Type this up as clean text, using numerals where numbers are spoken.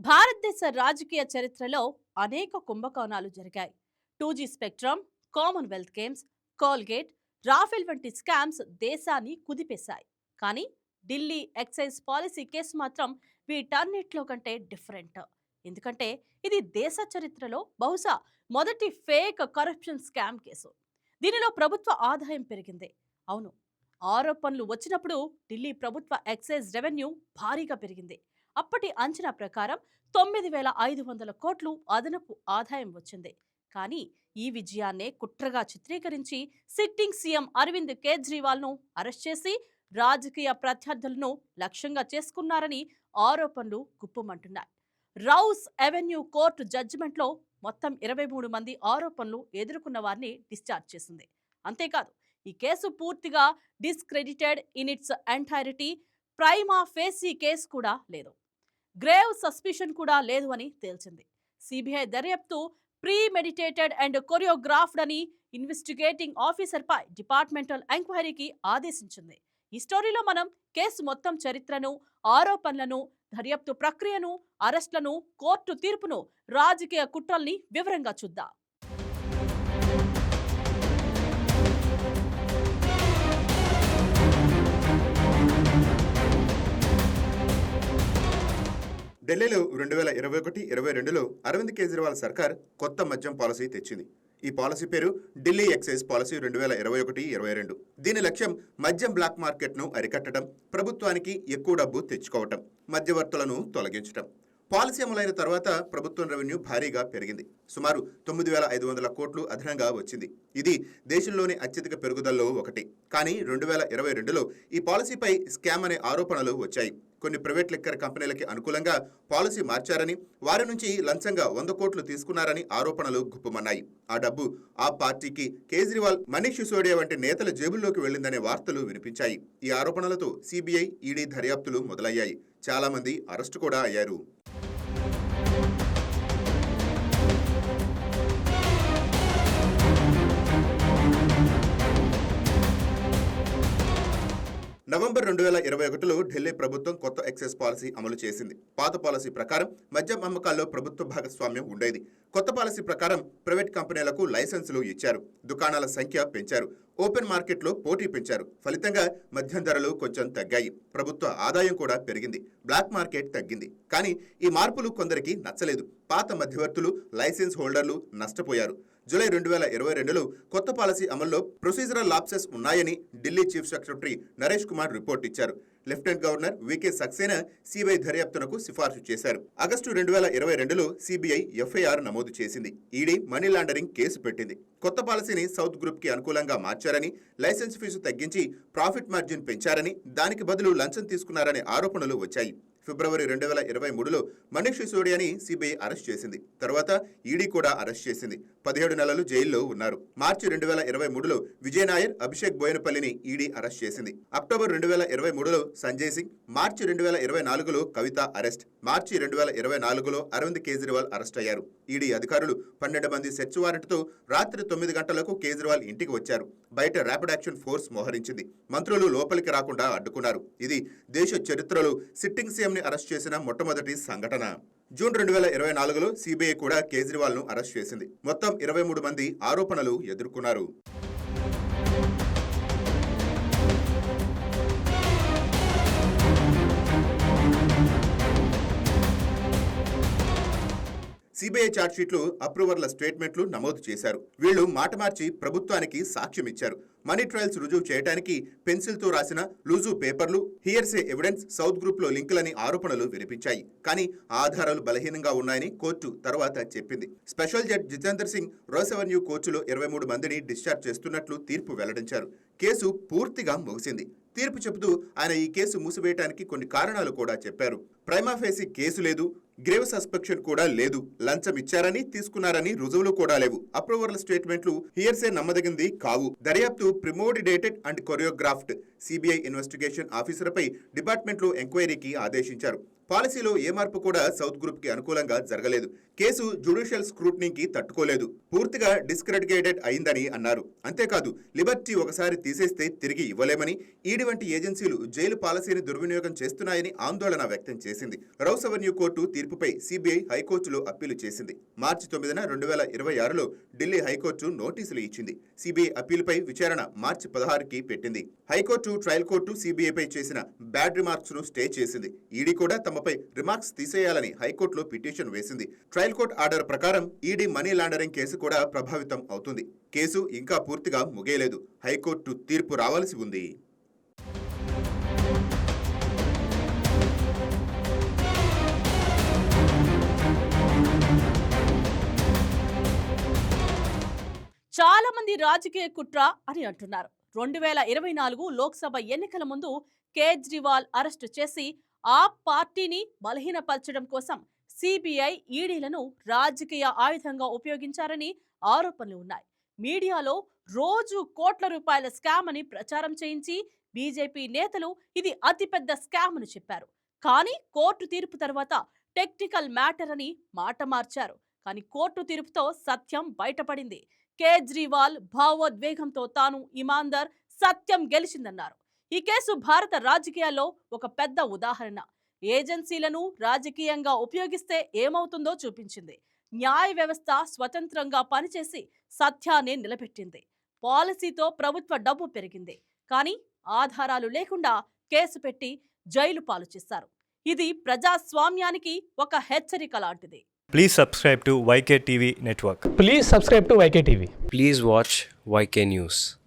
భారతదేశ రాజకీయ చరిత్రలో అనేక కుంభకోణాలు జరిగాయి. 2G spectrum, Commonwealth Games, Coalgate, Rafale వంటి స్కామ్స్ దేశాన్ని కుదిపేశాయి. కానీ ఢిల్లీ ఎక్సైజ్ పాలసీ కేసు మాత్రం వీటన్నిటిలో కంటే డిఫరెంట్. ఎందుకంటే ఇది దేశ చరిత్రలో బహుశా మొదటి ఫేక్ కరప్షన్ స్కామ్ కేసు. దీనిలో ప్రభుత్వ ఆదాయం పెరిగింది. అవును, ఆరోపణలు వచ్చినప్పుడు ఢిల్లీ ప్రభుత్వ ఎక్సైజ్ రెవెన్యూ భారీగా పెరిగింది. అప్పటి అంచనా ప్రకారం 9,500 కోట్లు అదనపు ఆదాయం వచ్చింది. కానీ ఈ విజయాన్నే కుట్రగా చిత్రీకరించి సిట్టింగ్ సీఎం అరవింద్ కేజ్రీవాల్ను అరెస్ట్ చేసి రాజకీయ ప్రత్యర్థులను లక్ష్యంగా చేసుకున్నారని ఆరోపణలు గుప్పుమంటున్నాయి. రౌస్ అవెన్యూ కోర్టు జడ్జిమెంట్లో మొత్తం 23 మంది ఆరోపణలు ఎదుర్కొన్న వారిని డిశ్చార్జ్ చేసింది. అంతేకాదు, ఈ కేసు పూర్తిగా discredited in its entirety. Prima facie case కూడా లేదు, గ్రేవ్ సస్పిషన్ కూడా లేదు అని తేల్చింది. సిబిఐ దర్యాప్తు ప్రీ మెడిటేటెడ్ అండ్ కొరియోగ్రాఫ్డ్ అని ఇన్వెస్టిగేటింగ్ ఆఫీసర్పై డిపార్ట్మెంటల్ ఎంక్వైరీకి ఆదేశించింది. ఈ స్టోరీలో మనం కేసు మొత్తం చరిత్రను, ఆరోపణలను, దర్యాప్తు ప్రక్రియను, అరెస్టులను, కోర్టు తీర్పును, రాజకీయ కుట్రల్ని వివరంగా చూద్దాం. ఢిల్లీలో 2021-22లో అరవింద్ కేజ్రీవాల్ సర్కార్ కొత్త మద్యం పాలసీ తెచ్చింది. ఈ పాలసీ పేరు ఢిల్లీ ఎక్సైజ్ పాలసీ 2021-22. దీని లక్ష్యం మద్యం బ్లాక్ మార్కెట్ను అరికట్టడం, ప్రభుత్వానికి ఎక్కువ డబ్బు తెచ్చుకోవటం, మధ్యవర్తులను తొలగించటం. పాలసీ అమలైన తర్వాత ప్రభుత్వం రెవెన్యూ భారీగా పెరిగింది. సుమారు 9,500 కోట్లు అదనంగా వచ్చింది. ఇది దేశంలోని అత్యధిక పెరుగుదలలో ఒకటి. కానీ 2022లో ఈ పాలసీపై స్కామ్ అనే ఆరోపణలు వచ్చాయి. కొన్ని ప్రైవేట్ లిక్కర్ కంపెనీలకి అనుకూలంగా పాలసీ మార్చారని, వారి నుంచి లంచంగా 100 కోట్లు తీసుకున్నారని ఆరోపణలు గుప్పుమన్నాయి. ఆ డబ్బు ఆ పార్టీకి, కేజ్రీవాల్, మనీష్ సిసోడియా వంటి నేతల జేబుల్లోకి వెళ్లిందనే వార్తలు వినిపించాయి. ఈ ఆరోపణలతో సిబిఐ, ఈడీ దర్యాప్తులు మొదలయ్యాయి. చాలా మంది అరెస్టు కూడా అయ్యారు. నవంబర్ 2021లో ఢిల్లీ ప్రభుత్వం కొత్త ఎక్సైజ్ పాలసీ అమలు చేసింది. పాత పాలసీ ప్రకారం మద్యం అమ్మకాల్లో ప్రభుత్వ భాగస్వామ్యం ఉండేది. కొత్త పాలసీ ప్రకారం ప్రైవేట్ కంపెనీలకు లైసెన్సులు ఇచ్చారు, దుకాణాల సంఖ్య పెంచారు, ఓపెన్ మార్కెట్లో పోటీ పెంచారు. ఫలితంగా మద్యం ధరలు కొంచెం తగ్గాయి, ప్రభుత్వ ఆదాయం కూడా పెరిగింది, బ్లాక్ మార్కెట్ తగ్గింది. కానీ ఈ మార్పులు కొందరికి నచ్చలేదు. పాత మధ్యవర్తులు, లైసెన్స్ హోల్డర్లు నష్టపోయారు. జూలై 2022లో కొత్త పాలసీ అమల్లో ప్రొసీజరల్ లాప్సెస్ ఉన్నాయని Delhi chief secretary Naresh Kumar report ఇచ్చారు. Lieutenant governor VK Saxena CBI దర్యాప్తునకు సిఫార్సు చేశారు. ఆగస్టు 2022లో సిబిఐ ఎఫ్ఐఆర్ నమోదు చేసింది. ఈడీ మనీ లాండరింగ్ కేసు పెట్టింది. కొత్త పాలసీని సౌత్ గ్రూప్ కి అనుకూలంగా మార్చారని, లైసెన్స్ ఫీజు తగ్గించి ప్రాఫిట్ మార్జిన్ పెంచారని, దానికి బదులు లంచం తీసుకున్నారనే ఆరోపణలు వచ్చాయి. ఫిబ్రవరి 2023లో మనీష్ సిసోడియాని సిబిఐ అరెస్ట్ చేసింది. తర్వాత ఈడీ కూడా అరెస్ట్ చేసింది. 17 నెలలు జైల్లో ఉన్నారు. మార్చి 2023లో విజయ్ నాయర్, అభిషేక్ బోయనపల్లిని ఈడీ అరెస్ట్ చేసింది. అక్టోబర్ 2023లో సంజయ్ సింగ్, మార్చి 2024లో కవిత అరెస్ట్, మార్చి 2024లో అరవింద్ కేజ్రీవాల్ అరెస్ట్ అయ్యారు. ఈడీ అధికారులు 12 మంది సెర్చ్ వారెంట్తో రాత్రి 9 గంటలకు కేజ్రీవాల్ ఇంటికి వచ్చారు. బయట ర్యాపిడ్ యాక్షన్ ఫోర్స్ మోహరించింది. మంత్రులు లోపలికి రాకుండా అడ్డుకున్నారు. ఇది దేశ చరిత్రలో సిట్టింగ్ సీఎం ని అరెస్ట్ చేసిన మొట్టమొదటి సంఘటన. జూన్ 2024లో సిబిఐ కూడా కేజ్రీవాల్ ను అరెస్ట్ చేసింది. మొత్తం 23 మంది ఆరోపణలు ఎదుర్కొన్నారు. సిబిఐ ఛార్జ్షీట్లు, అప్రూవర్ల స్టేట్మెంట్లు నమోదు చేశారు. వీళ్లు మాట మార్చి ప్రభుత్వానికి సాక్ష్యం ఇచ్చారు. మనీ ట్రయల్స్ రుజువు చేయడానికి పెన్సిల్తో రాసిన లూజు పేపర్లు, హియర్సే ఎవిడెన్స్, సౌత్ గ్రూప్ లో లింకులని ఆరోపణలు వినిపించాయి. కానీ ఆధారాలు బలహీనంగా ఉన్నాయని కోర్టు తర్వాత చెప్పింది. Special judge Jitender Singh Rouse Avenue కోర్టులో 23 మందిని డిశ్చార్జ్ చేస్తున్నట్లు తీర్పు వెల్లడించారు. కేసు పూర్తిగా ముగిసింది. తీర్పు చెబుతూ ఆయన ఈ కేసు మూసివేయడానికి కొన్ని కారణాలు కూడా చెప్పారు. ప్రైమా ఫేసీ కేసు లేదు, గ్రేవ్ సస్పెక్షన్ కూడా లేదు, లంచం ఇచ్చారని, తీసుకున్నారని రుజువులు కూడా లేవు, అప్రూవర్ల స్టేట్మెంట్లు హియర్సే నమ్మదగింది కావు, దర్యాప్తు ప్రిమోడిడేటెడ్ అండ్ కొరియోగ్రాఫ్డ్. సిబిఐ ఇన్వెస్టిగేషన్ ఆఫీసర్పై డిపార్ట్మెంట్లో ఎంక్వైరీకి ఆదేశించారు. పాలసీలో ఏ మార్పు కూడా సౌత్ గ్రూప్ కి అనుకూలంగా జరగలేదు. కేసు జ్యుడిషియల్ స్క్రూటినీకి తట్టుకోలేదు, పూర్తిగా డిస్క్రెడిటెడ్ అయిందని అన్నారు. అంతేకాదు, లిబర్టీ ఒకసారి తీసేస్తే తిరిగి ఇవ్వలేమని, ఈడీ వంటి ఏజెన్సీలు జైలు పాలసీని దుర్వినియోగం చేస్తున్నాయని ఆందోళన వ్యక్తం చేశారు. చేసింది. రౌస్ అవెన్యూ కోర్టు తీర్పుపై సిబిఐ హైకోర్టులో అప్పీలు చేసింది. మార్చి 9న 2026లో ఢిల్లీ హైకోర్టు నోటీసులు ఇచ్చింది. సిబిఐ అప్పీలుపై విచారణ మార్చి 16కి పెట్టింది. హైకోర్టు, ట్రయల్ కోర్టు సిబిఐపై చేసిన బ్యాడ్ రిమార్క్స్ ను స్టే చేసింది. ఈడీ కూడా తమపై రిమార్క్స్ తీసేయాలని హైకోర్టులో పిటిషన్ వేసింది. ట్రయల్ కోర్టు ఆర్డర్ ప్రకారం ఈడీ మనీ లాండరింగ్ కేసు కూడా ప్రభావితం అవుతుంది. కేసు ఇంకా పూర్తిగా ముగియలేదు. హైకోర్టు తీర్పు రావాల్సి ఉంది. చాలా మంది రాజకీయ కుట్ర అని అంటున్నారు. 2024 లోక్సభ ఎన్నికల ముందు కేజ్రీవాల్ అరెస్టు చేసి ఆ పార్టీని బలహీనపరచడం కోసం సిబిఐ, ఈడీలను రాజకీయ ఆయుధంగా ఉపయోగించారని ఆరోపణలు ఉన్నాయి. మీడియాలో రోజు కోట్ల రూపాయల స్కామ్ అని ప్రచారం చేయించి బీజేపీ నేతలు ఇది అతిపెద్ద స్కామ్ అని చెప్పారు. కానీ కోర్టు తీర్పు తర్వాత టెక్నికల్ మ్యాటర్ అని మాట మార్చారు. కానీ కోర్టు తీర్పుతో సత్యం బయటపడింది. కేజ్రీవాల్ భావోద్వేగంతో తాను ఇమాందర్, సత్యం గెలిచిందన్నారు. ఈ కేసు భారత రాజకీయాల్లో ఒక పెద్ద ఉదాహరణ. ఏజెన్సీలను రాజకీయంగా ఉపయోగిస్తే ఏమవుతుందో చూపించింది. న్యాయ వ్యవస్థ స్వతంత్రంగా పనిచేసి సత్యాన్ని నిలబెట్టింది. పాలసీతో ప్రభుత్వ డబ్బు పెరిగింది. కానీ ఆధారాలు లేకుండా కేసు పెట్టి జైలు పాలు చేశారు. ఇది ప్రజాస్వామ్యానికి ఒక హెచ్చరిక లాంటిది. Please subscribe to YK TV Network. Please subscribe to YK TV. Please watch YK News.